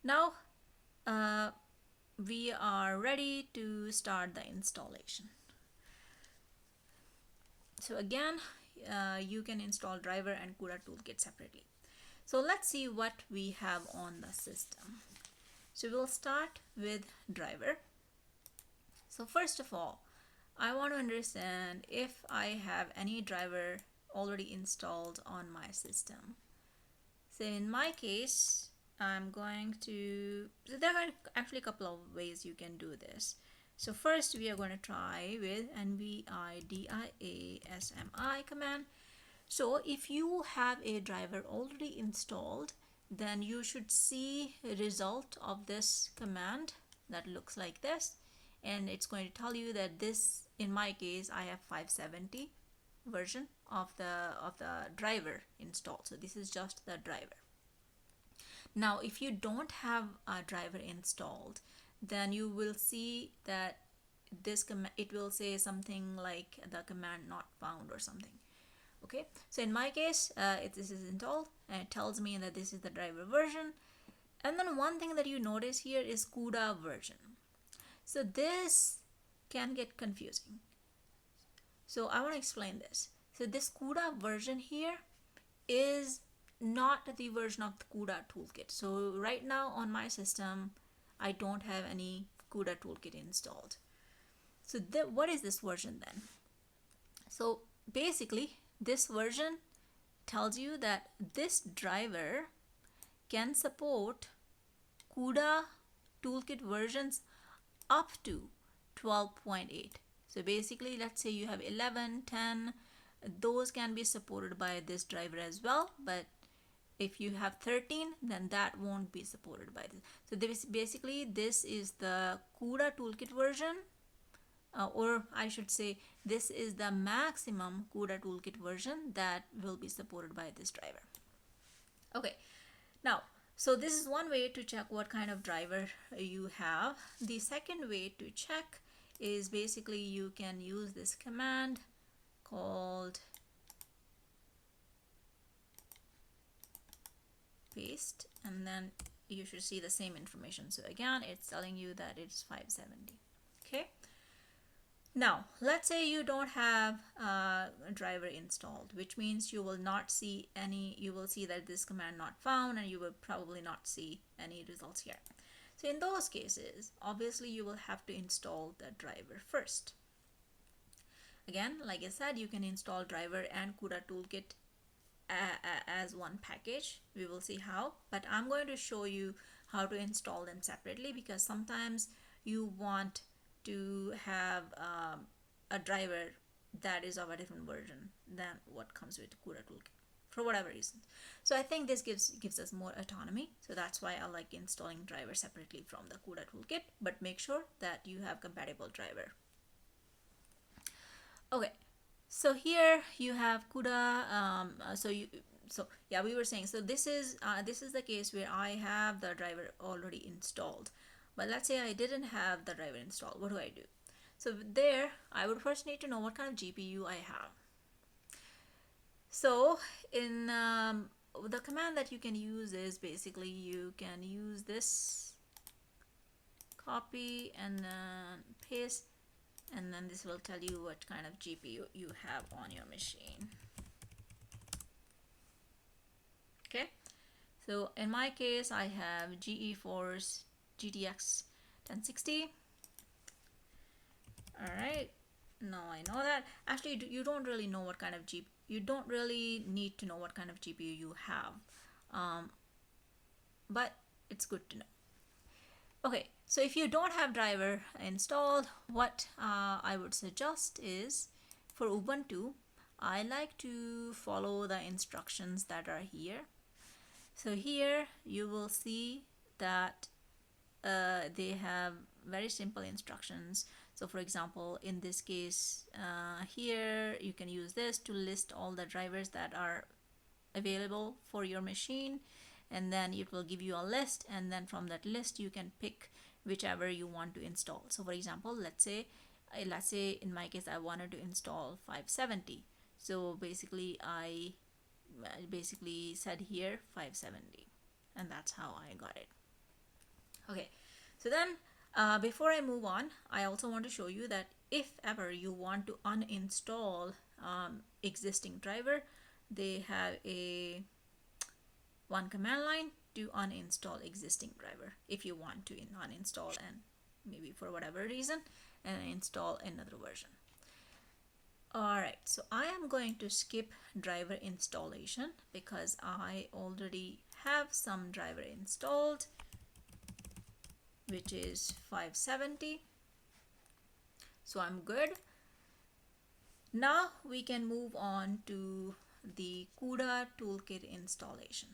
Now we are ready to start the installation. So again, you can install driver and CUDA toolkit separately. So let's see what we have on the system. So we'll start with driver. So first of all, I want to understand if I have any driver already installed on my system. So in my case, I'm going to, so there are actually a couple of ways you can do this. So first we are going to try with NVIDIA command. So if you have a driver already installed, then you should see a result of this command that looks like this, and it's going to tell you that this, in my case, I have 570 version of the driver installed. So this is just the driver. Now if you don't have a driver installed, then you will see that this command, it will say something like the command not found or something. Okay, so in my case, this is installed and it tells me that this is the driver version. And then one thing that you notice here is CUDA version. So this can get confusing. So I want to explain this. So this CUDA version here is not the version of the CUDA toolkit. So right now on my system, I don't have any CUDA toolkit installed. So what is this version then? So basically, this version tells you that this driver can support CUDA toolkit versions up to 12.8. So basically, let's say you have 11, 10, those can be supported by this driver as well. But if you have 13, then that won't be supported by this. So basically, this is the CUDA toolkit version. Or I should say, this is the maximum CUDA toolkit version that will be supported by this driver. Okay, now, so this is one way to check what kind of driver you have. The second way to check is basically you can use this command called paste, and then you should see the same information. So again, it's telling you that it's 570. Okay. Now, let's say you don't have a driver installed, which means you will not see any, you will see that this command not found, and you will probably not see any results here. So in those cases, obviously you will have to install the driver first. Again, like I said, you can install driver and CUDA toolkit as one package. We will see how, but I'm going to show you how to install them separately, because sometimes you want to have a driver that is of a different version than what comes with CUDA toolkit for whatever reason. So I think this gives us more autonomy. So that's why I like installing driver separately from the CUDA toolkit, but make sure that you have compatible driver. Okay, so here you have CUDA. So yeah, we were saying, so this is the case where I have the driver already installed. But let's say I didn't have the driver installed. What do I do? So there, I would first need to know what kind of GPU I have. So in the command that you can use is basically you can use this copy and then paste, and then this will tell you what kind of GPU you have on your machine. Okay, so in my case, I have GeForce GTX 1060. All right, now I know that. Actually, you don't really know what kind of you don't really need to know what kind of GPU you have, but it's good to know. Okay, so if you don't have driver installed, what I would suggest is, for Ubuntu, I like to follow the instructions that are here. So here you will see that they have very simple instructions. So for example, in this case, here you can use this to list all the drivers that are available for your machine, and then it will give you a list, and then from that list you can pick whichever you want to install. So for example, let's say in my case I wanted to install 570. So basically I said here 570, and that's how I got it. So then before I move on, I also want to show you that if ever you want to uninstall existing driver, they have a one command line to uninstall existing driver if you want to uninstall and maybe for whatever reason and install another version. Alright, so I am going to skip driver installation because I already have some driver installed, which is 570. So I'm good. Now we can move on to the CUDA toolkit installation.